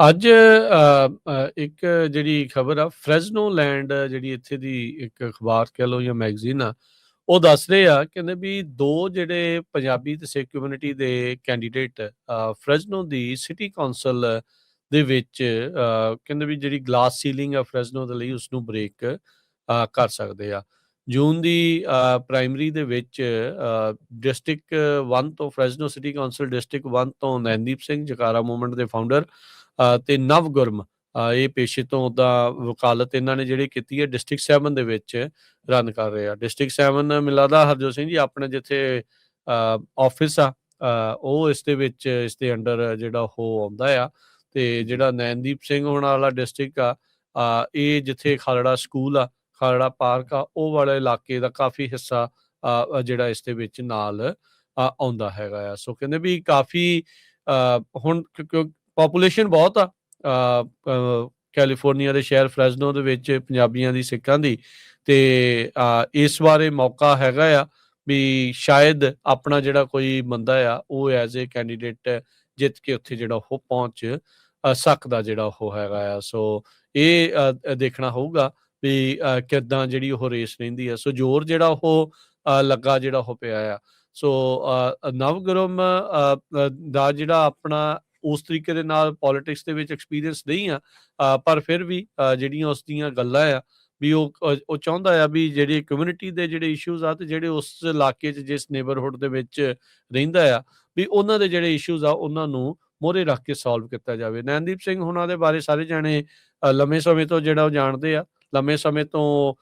ਅੱਜ ਇੱਕ ਜਿਹੜੀ ਖਬਰ ਆ ਫਰੈਜ਼ਨੋ ਲੈਂਡ ਜਿਹੜੀ ਇੱਥੇ ਦੀ ਇੱਕ ਅਖਬਾਰ ਕਹਿ ਲਓ ਜਾਂ ਮੈਗਜ਼ੀਨ ਆ, ਉਹ ਦੱਸ ਰਹੇ ਆ ਕਹਿੰਦੇ ਵੀ 2 ਜਿਹੜੇ ਪੰਜਾਬੀ ਤੇ ਸਿੱਖ ਕਮਿਊਨਿਟੀ ਦੇ ਕੈਂਡੀਡੇਟ ਫਰੈਜ਼ਨੋ ਦੀ ਸਿਟੀ ਕੌਂਸਲ ਦੇ ਵਿੱਚ ਕਹਿੰਦੇ ਵੀ ਜਿਹੜੀ ਗਲਾਸ ਸੀਲਿੰਗ ਆ ਫਰੈਜ਼ਨੋ ਦੇ ਲਈ ਉਸਨੂੰ ਬ੍ਰੇਕ ਕਰ ਸਕਦੇ ਆ। ਜੂਨ ਦੀ ਪ੍ਰਾਇਮਰੀ ਦੇ ਵਿੱਚ ਡਿਸਟ੍ਰਿਕਟ 1 ਤੋਂ ਫਰੈਜ਼ਨੋ ਸਿਟੀ ਕੌਂਸਲ ਡਿਸਟ੍ਰਿਕਟ 1 ਤੋਂ ਨੈਨਦੀਪ ਸਿੰਘ ਜਕਾਰਾ ਮੂਵਮੈਂਟ ਦੇ ਫਾਊਂਡਰ ਤੇ ਨਵਗੁਰਮ ਇਹ ਪੇਸ਼ੇ ਤੋਂ ਉੱਦਾਂ ਵਕਾਲਤ ਇਹਨਾਂ ਨੇ ਜਿਹੜੀ ਕੀਤੀ ਹੈ ਡਿਸਟ੍ਰਿਕਟ 7 ਦੇ ਵਿੱਚ ਰਨ ਕਰ ਰਹੇ ਆ। ਡਿਸਟ੍ਰਿਕਟ 7 ਮੈਨੂੰ ਲੱਗਦਾ ਹਰਜੋਤ ਸਿੰਘ ਜੀ ਆਪਣੇ ਜਿੱਥੇ ਆਫਿਸ ਆ ਉਹ ਇਸ ਦੇ ਵਿੱਚ ਇਸ ਦੇ ਅੰਡਰ ਜਿਹੜਾ ਉਹ ਆਉਂਦਾ ਆ। ਤੇ ਜਿਹੜਾ ਨੈਨਦੀਪ ਸਿੰਘ ਹੋਣ ਵਾਲਾ ਡਿਸਟ੍ਰਿਕਟ ਆ ਇਹ ਜਿੱਥੇ ਖਾਲੜਾ ਸਕੂਲ ਆ, ਖਾਲੜਾ ਪਾਰਕ ਆ, ਉਹ ਵਾਲੇ ਇਲਾਕੇ ਦਾ ਕਾਫੀ ਹਿੱਸਾ ਜਿਹੜਾ ਇਸ ਦੇ ਵਿੱਚ ਨਾਲ ਆਉਂਦਾ ਹੈਗਾ ਆ। ਸੋ ਕਹਿੰਦੇ ਵੀ ਕਾਫੀ ਹੁਣ ਪਾਪੂਲੇਸ਼ਨ ਬਹੁਤ ਆ ਕੈਲੀਫੋਰਨੀਆ ਦੇ ਸ਼ਹਿਰ ਫਰੈਜ਼ਨੋ ਦੇ ਵਿੱਚ ਪੰਜਾਬੀਆਂ ਦੀ, ਸਿੱਖਾਂ ਦੀ, ਤੇ ਇਸ ਬਾਰੇ ਮੌਕਾ ਹੈਗਾ ਆ ਵੀ ਸ਼ਾਇਦ ਆਪਣਾ ਜਿਹੜਾ ਕੋਈ ਬੰਦਾ ਆ ਉਹ ਐਜ਼ ਏ ਕੈਂਡੀਡੇਟ ਜਿੱਤ ਕੇ ਉੱਥੇ ਜਿਹੜਾ ਉਹ ਪਹੁੰਚ ਸਕਦਾ ਜਿਹੜਾ ਉਹ ਹੈਗਾ ਆ। ਸੋ ਇਹ ਦੇਖਣਾ ਹੋਊਗਾ ਵੀ ਕਿੱਦਾਂ ਜਿਹੜੀ ਉਹ ਰੇਸ ਰਹਿੰਦੀ ਆ। ਸੋ ਜ਼ੋਰ ਜਿਹੜਾ ਉਹ ਲੱਗਾ ਜਿਹੜਾ ਉਹ ਪਿਆ ਆ। ਸੋ ਨਵਗੁਰਮ ਦਾ ਜਿਹੜਾ ਆਪਣਾ ਉਸ ਤਰੀਕੇ ਦੇ ਨਾਲ ਪੋਲੀਟਿਕਸ ਦੇ ਵਿੱਚ ਐਕਸਪੀਰੀਅੰਸ ਨਹੀਂ ਆ, ਪਰ ਫਿਰ ਵੀ ਜਿਹੜੀਆਂ ਉਸ ਦੀਆਂ ਗੱਲਾਂ ਆ ਵੀ ਉਹ ਚਾਹੁੰਦਾ ਆ ਵੀ ਜਿਹੜੀ ਕਮਿਊਨਿਟੀ ਦੇ ਜਿਹੜੇ ਇਸ਼ੂਜ਼ ਆ ਤੇ ਜਿਹੜੇ ਉਸ ਇਲਾਕੇ 'ਚ ਜਿਸ ਨੇਬਰਹੁੱਡ ਦੇ ਵਿੱਚ ਰਹਿੰਦਾ ਆ ਵੀ ਉਹਨਾਂ ਦੇ ਜਿਹੜੇ ਇਸ਼ੂਜ਼ ਆ ਉਹਨਾਂ ਨੂੰ ਮੋਹਰੇ ਰੱਖ ਕੇ ਸੋਲਵ ਕੀਤਾ ਜਾਵੇ। ਨੈਨਦੀਪ ਸਿੰਘ ਹੁਣਾਂ ਦੇ ਬਾਰੇ ਸਾਰੇ ਜਾਣੇ ਲੰਮੇ ਸਮੇਂ ਤੋਂ ਜਿਹੜਾ ਉਹ ਜਾਣਦੇ ਆ। ਲੰਮੇ ਸਮੇਂ ਤੋਂ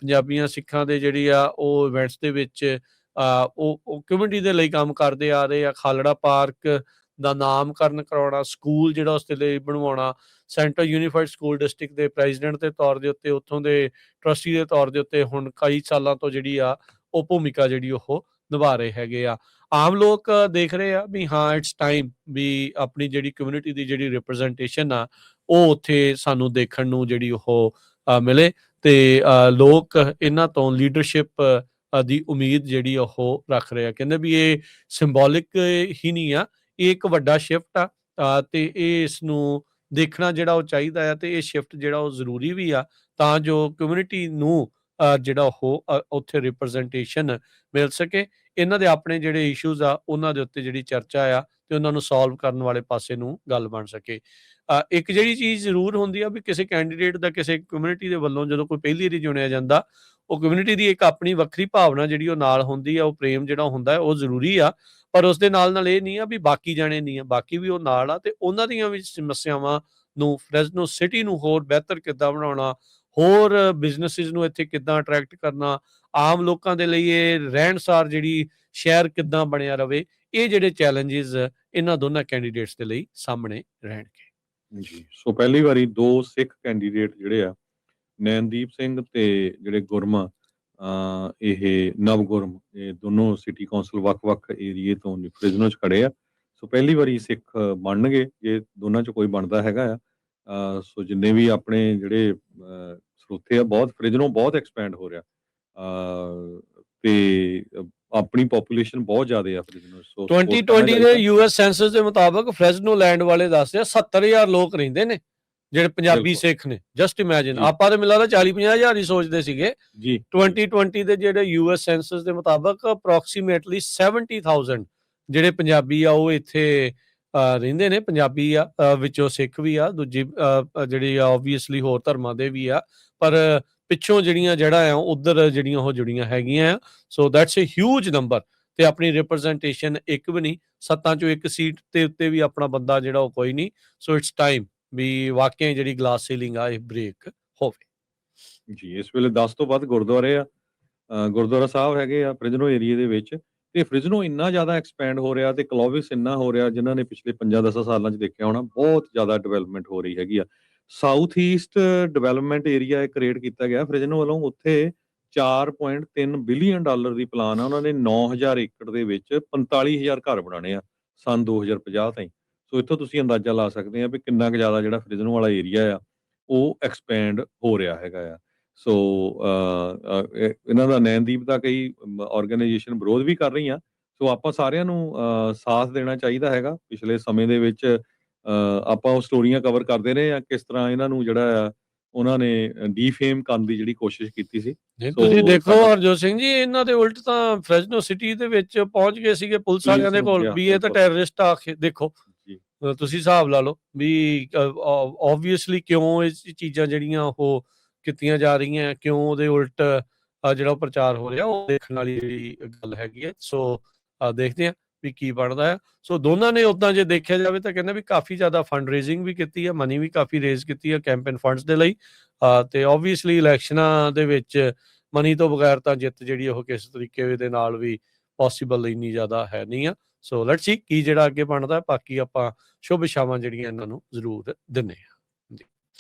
ਪੰਜਾਬੀਆਂ ਸਿੱਖਾਂ ਦੇ ਜਿਹੜੀ ਆ ਉਹ ਇਵੈਂਟਸ ਦੇ ਵਿੱਚ ਉਹ ਕਮਿਊਨਿਟੀ ਦੇ ਲਈ ਕੰਮ ਕਰਦੇ ਆ ਰਹੇ ਆ। ਖਾਲੜਾ ਪਾਰਕ ਦਾ ਨਾਮਕਰਨ ਕਰਾਉਣਾ, ਸਕੂਲ ਜਿਹੜਾ ਉਸ ਦੇ ਲਈ ਬਣਵਾਉਣਾ, ਸੈਂਟਰਲ ਯੂਨੀਫਾਈਡ ਸਕੂਲ ਡਿਸਟ੍ਰਿਕਟ ਦੇ ਪ੍ਰੈਜ਼ੀਡੈਂਟ ਦੇ ਤੌਰ ਦੇ ਉੱਤੇ, ਉੱਥੋਂ ਦੇ ਟਰੱਸਟੀ ਦੇ ਤੌਰ ਦੇ ਉੱਤੇ ਹੁਣ ਕਈ ਸਾਲਾਂ ਤੋਂ ਜਿਹੜੀ ਆ ਉਹ ਭੂਮਿਕਾ ਜਿਹੜੀ ਉਹ ਨਿਭਾ ਰਹੇ ਹੈਗੇ ਆ। ਆਮ ਲੋਕ ਦੇਖ ਰਹੇ ਆ ਵੀ ਹਾਂ ਇਟਸ ਟਾਈਮ ਵੀ ਆਪਣੀ ਜਿਹੜੀ ਕਮਿਊਨਿਟੀ ਦੀ ਜਿਹੜੀ ਰਿਪਰੈਜ਼ੈਂਟੇਸ਼ਨ ਆ ਉਹ ਉੱਥੇ ਸਾਨੂੰ ਦੇਖਣ ਨੂੰ ਜਿਹੜੀ ਉਹ ਮਿਲੇ ਤੇ ਲੋਕ ਇਹਨਾਂ ਤੋਂ ਲੀਡਰਸ਼ਿਪ ਦੀ ਉਮੀਦ ਜਿਹੜੀ ਉਹ ਰੱਖ ਰਹੇ ਆ। ਕਹਿੰਦੇ ਵੀ ਇਹ ਸਿੰਬੋਲਿਕ ਹੀ ਨਹੀਂ ਆ, ਇਹ ਇੱਕ ਵੱਡਾ ਸ਼ਿਫਟ ਆ ਤੇ ਇਹ ਇਸ ਨੂੰ ਦੇਖਣਾ ਜਿਹੜਾ ਉਹ ਚਾਹੀਦਾ ਆ ਤੇ ਇਹ ਸ਼ਿਫਟ ਜਿਹੜਾ ਉਹ ਜ਼ਰੂਰੀ ਵੀ ਆ ਤਾਂ ਜੋ ਕਮਿਊਨਿਟੀ ਨੂੰ ਜਿਹੜਾ ਉਹ ਉੱਥੇ ਰਿਪਰੈਜ਼ੈਂਟੇਸ਼ਨ ਮਿਲ ਸਕੇ। ਇਹਨਾਂ ਦੇ ਆਪਣੇ ਜਿਹੜੇ ਇਸ਼ੂਜ਼ ਆ ਉਹਨਾਂ ਦੇ ਉੱਤੇ ਜਿਹੜੀ ਚਰਚਾ ਆ ਤੇ ਉਹਨਾਂ ਨੂੰ ਸੋਲਵ ਕਰਨ ਵਾਲੇ ਪਾਸੇ ਨੂੰ ਗੱਲ ਬਣ ਸਕੇ। ਇੱਕ ਜਿਹੜੀ ਚੀਜ਼ ਜ਼ਰੂਰ ਹੁੰਦੀ ਆ ਵੀ ਕਿਸੇ ਕੈਂਡੀਡੇਟ ਦਾ ਕਿਸੇ ਕਮਿਊਨਿਟੀ ਦੇ ਵੱਲੋਂ ਜਦੋਂ ਕੋਈ ਪਹਿਲੀ ਵਾਰੀ ਚੁਣਿਆ ਜਾਂਦਾ, ਉਹ ਕਮਿਊਨਿਟੀ ਦੀ ਇੱਕ ਆਪਣੀ ਵੱਖਰੀ ਭਾਵਨਾ ਜਿਹੜੀ ਉਹ ਨਾਲ ਹੁੰਦੀ ਆ, ਉਹ ਪ੍ਰੇਮ ਜਿਹੜਾ ਹੁੰਦਾ ਉਹ ਜ਼ਰੂਰੀ ਆ। ਪਰ ਉਸ ਦੇ ਨਾਲ ਇਹ ਨਹੀਂ ਆ ਵੀ ਬਾਕੀ ਜਾਣੇ ਨਹੀਂ ਆ, ਬਾਕੀ ਵੀ ਉਹ ਨਾਲ ਆ ਤੇ ਉਹਨਾਂ ਦੀਆਂ ਵੀ ਸਮੱਸਿਆਵਾਂ ਨੂੰ ਫਰੈਜ਼ਨੋ ਸਿਟੀ ਨੂੰ ਹੋਰ ਬਿਹਤਰ ਕਿੱਦਾਂ ਬਣਾਉਣਾ, ਹੋਰ ਬਿਜ਼ਨਸਿਸ ਨੂੰ ਇੱਥੇ ਕਿੱਦਾਂ ਅਟਰੈਕਟ ਕਰਨਾ, ਆਮ ਲੋਕਾਂ ਦੇ ਲਈ ਇਹ ਰਹਿਣਸਾਰ ਜਿਹੜੀ ਸ਼ਹਿਰ ਕਿੱਦਾਂ ਬਣਿਆ ਰਵੇ, ਇਹ ਜਿਹੜੇ ਚੈਲੰਜਿਸ ਇਹਨਾਂ ਦੋਨਾਂ ਕੈਂਡੀਡੇਟਸ ਦੇ ਲਈ ਸਾਹਮਣੇ ਰਹਿਣਗੇ। ਜੀ, ਸੋ ਪਹਿਲੀ ਵਾਰੀ 2 ਸਿੱਖ ਕੈਂਡੀਡੇਟ ਜਿਹੜੇ ਆ ਨੈਨਦੀਪ ਸਿੰਘ ਤੇ ਜਿਹੜੇ ਗੁਰਮਾ ਇਹ ਨਵਗੁਰਮ, ਇਹ ਦੋਨੋਂ ਸਿਟੀ ਕੌਂਸਲ ਵੱਖ-ਵੱਖ ਏਰੀਏ ਤੋਂ ਫਰਿਜ਼ਨੋ 'ਚ ਖੜੇ ਆ। ਸੋ ਪਹਿਲੀ ਵਾਰੀ ਸਿੱਖ ਬਣਨਗੇ ਜੇ ਦੋਨਾਂ 'ਚ ਕੋਈ ਬਣਦਾ ਹੈਗਾ ਆ। ਸੋ ਜਿੰਨੇ ਵੀ ਆਪਣੇ ਜਿਹੜੇ ਸਰੋਤੇ ਆ, ਬਹੁਤ ਫਰਿਜ਼ਨੋ ਬਹੁਤ ਐਕਸਪੈਂਡ ਹੋ ਰਿਹਾ ਤੇ ਆਪਣੀ ਪੋਪੂਲੇਸ਼ਨ ਬਹੁਤ ਜ਼ਿਆਦਾ ਆ ਫਰਿਜ਼ਨੋ। ਸੋ 2020 ਦੇ ਯੂਐਸ ਸੈਂਸਸ ਦੇ ਮੁਤਾਬਕ ਫਰੈਜ਼ਨੋ ਲੈਂਡ ਵਾਲੇ ਦੱਸਦੇ ਆ 70,000 ਲੋਕ ਰਹਿੰਦੇ ਨੇ ਜਿਹੜੇ ਪੰਜਾਬੀ ਸਿੱਖ ਨੇ। ਜਸਟ ਇਮੈਜਿਨ, ਆਪਾਂ ਤਾਂ ਮਿਲਦਾ 40-50,000 ਹੀ ਸੋਚਦੇ ਸੀਗੇ ਜੀ। 2020 ਦੇ ਜਿਹੜੇ ਯੂਐਸ ਸੈਂਸਸ ਦੇ ਮੁਤਾਬਕ ਅਪਰੋਕਸੀਮੇਟਲੀ 70,000 ਜਿਹੜੇ ਪੰਜਾਬੀ ਆ ਉਹ ਇੱਥੇ ਰਹਿੰਦੇ ਨੇ। ਪੰਜਾਬੀ ਆ ਵਿੱਚੋਂ ਸਿੱਖ ਵੀ ਆ, ਦੂਜੀ ਜਿਹੜੀ ਆ ਓਬਵੀਅਸਲੀ ਹੋਰ ਧਰਮਾਂ ਦੇ ਵੀ ਆ, ਪਰ ਪਿੱਛੋਂ ਜਿਹੜੀਆਂ ਜੜ੍ਹਾਂ ਆ ਉਧਰ ਜਿਹੜੀਆਂ ਉਹ ਜੁੜੀਆਂ ਹੈਗੀਆਂ ਆ। So that's a huge number ਤੇ ਆਪਣੀ ਰਿਪਰੈਜ਼ੈਂਟੇਸ਼ਨ ਇੱਕ ਵੀ ਨਹੀਂ, 7 ਚੋਂ 1 ਸੀਟ ਤੇ ਉੱਤੇ ਵੀ ਆਪਣਾ ਬੰਦਾ ਜਿਹੜਾ ਉਹ ਕੋਈ ਨਹੀਂ। ਸੋ ਇਟਸ ਟਾਈਮ ਵੀ ਵਾਕਿਆ ਜਿਹੜੀ ਗਲਾਸ ਸੀਲਿੰਗ ਆ ਇਹ ਬ੍ਰੇਕ ਹੋਵੇ ਜੀ। ਇਸ ਵੇਲੇ 10 ਤੋਂ ਵੱਧ ਗੁਰਦੁਆਰੇ ਆ, ਗੁਰਦੁਆਰਾ ਸਾਹਿਬ ਹੈਗੇ ਆ ਫਰਿਜ਼ਨੋ ਏਰੀਏ ਦੇ ਵਿੱਚ ਤੇ ਫਰਿਜ਼ਨੋ ਇੰਨਾ ਜ਼ਿਆਦਾ ਐਕਸਪੈਂਡ ਹੋ ਰਿਹਾ ਤੇ ਕਲੋਵਿਸ ਇੰਨਾ ਹੋ ਰਿਹਾ, ਜਿਨ੍ਹਾਂ ਨੇ ਪਿਛਲੇ 5-10 ਸਾਲਾਂ 'ਚ ਦੇਖਿਆ ਹੋਣਾ, ਬਹੁਤ ਜ਼ਿਆਦਾ ਡਿਵੈਲਪਮੈਂਟ ਹੋ ਰਹੀ ਹੈਗੀ ਆ। South East development area create ਕੀਤਾ ਗਿਆ ਫਰਿਜ਼ਨੋ ਵੱਲੋਂ। ਉੱਥੇ $4.3 ਬਿਲੀਅਨ ਦੀ ਪਲਾਨ ਆ। ਉਹਨਾਂ ਨੇ 9,000 ਏਕੜ ਦੇ ਵਿੱਚ 45,000 ਘਰ ਬਣਾਉਣੇ ਆ ਸੰਨ 2050 ਤਾਈਂ। ਸੋ ਇੱਥੋਂ ਤੁਸੀਂ ਅੰਦਾਜ਼ਾ ਲਾ ਸਕਦੇ ਆ ਵੀ ਕਿੰਨਾ ਕੁ ਜ਼ਿਆਦਾ ਜਿਹੜਾ ਫਰਿਜ਼ਨੋ ਵਾਲਾ ਏਰੀਆ ਆ ਉਹ ਐਕਸਪੈਂਡ ਹੋ ਰਿਹਾ ਹੈਗਾ ਆ। ਸੋ ਇਹਨਾਂ ਦਾ ਨੈਨਦੀਪ ਦਾ ਕਈ ਆਰਗੇਨਾਈਜੇਸ਼ਨ ਵਿਰੋਧ ਵੀ ਕਰ ਰਹੀਆਂ। ਸੋ ਆਪਾਂ ਸਾਰਿਆਂ ਨੂੰ ਸਾਥ ਦੇਣਾ ਚਾਹੀਦਾ ਹੈਗਾ। ਪਿਛਲੇ ਸਮੇਂ ਦੇ ਵਿੱਚ ਆਪਾਂ ਉਹ ਸਟੋਰੀਆਂ ਕਵਰ ਕਰਦੇ ਰਹੇ ਆ ਕਿਸ ਤਰ੍ਹਾਂ ਇਹਨਾਂ ਨੂੰ ਜਿਹੜਾ ਆ ਉਹਨਾਂ ਨੇ ਡੀਫੇਮ ਕਰਨ ਦੀ ਜਿਹੜੀ ਕੋਸ਼ਿਸ਼ ਕੀਤੀ ਸੀ। ਨਹੀਂ ਸੋ ਤੁਸੀਂ ਦੇਖੋ ਸਾਡਾ ਹਰਜੋਤ ਸਿੰਘ ਜੀ, ਇਹਨਾਂ ਦੇ ਉਲਟ ਤਾਂ ਫ੍ਰੈਜ਼ਨੋ ਸਿਟੀ ਦੇ ਵਿੱਚ ਪਹੁੰਚ ਗਏ ਸੀਗੇ ਪੁਲਿਸ ਵਾਲਿਆਂ ਪੁਲਿਸ ਦੇ ਨੂੰ ਕੋਲ ਕਿਹਾ ਵੀ ਇਹ ਤਾਂ ਬਿਲਕੁਲ ਟੈਰਰਿਸਟ ਆ ਦੇਖੋ। ਜੀ ਤੁਸੀਂ ਹਿਸਾਬ ਲਾ ਲਓ ਵੀ ਆਬਵੀਅਸਲੀ ਕਿਉਂ ਇਹ ਚੀਜ਼ਾਂ ਜਿਹੜੀਆਂ ਉਹ ਕੀਤੀਆਂ ਜਾ ਰਹੀਆਂ, ਕਿਉਂ ਉਹਦੇ ਉਲਟ ਜਿਹੜਾ ਉਹ ਪ੍ਰਚਾਰ ਹੋ ਰਿਹਾ, ਉਹ ਦੇਖਣ ਵਾਲੀ ਜਿਹੜੀ ਗੱਲ ਹੈਗੀ ਹੈ। ਸੋ ਦੇਖਦੇ ਹਾਂ ਵੀ ਕੀ ਬਣਦਾ ਆ। ਸੋ ਦੋਨਾਂ ਨੇ ਉੱਦਾਂ ਜੇ ਦੇਖਿਆ ਜਾਵੇ ਤਾਂ ਕਹਿੰਦੇ ਵੀ ਕਾਫੀ ਜ਼ਿਆਦਾ ਫੰਡ ਰੇਜ਼ਿੰਗ ਵੀ ਕੀਤੀ ਹੈ, ਮਨੀ ਵੀ ਕਾਫੀ ਰੇਜ਼ ਕੀਤੀ ਹੈ ਕੈਂਪੇਨ ਫੰਡਸ ਦੇ ਲਈ। ਤੇ ਆਬਵੀਅਸਲੀ ਇਲੈਕਸ਼ਨਾਂ ਦੇ ਵਿੱਚ ਮਨੀ ਤੋਂ ਬਗੈਰ ਤਾਂ ਜਿੱਤ ਜਿਹੜੀ ਉਹ ਕਿਸ ਤਰੀਕੇ ਦੇ ਨਾਲ ਵੀ ਪੋਸੀਬਲ ਇੰਨੀ ਜ਼ਿਆਦਾ ਹੈ ਨਹੀਂ ਆ। ਸੋ ਲੈਟਸ ਸੀ ਕੀ ਜਿਹੜਾ ਅੱਗੇ ਬਣਦਾ। ਬਾਕੀ ਆਪਾਂ ਸ਼ੁਭ ਇਛਾਵਾਂ ਜਿਹੜੀਆਂ ਇਹਨਾਂ ਨੂੰ ਜ਼ਰੂਰ ਦਿੰਦੇ ਹਾਂ।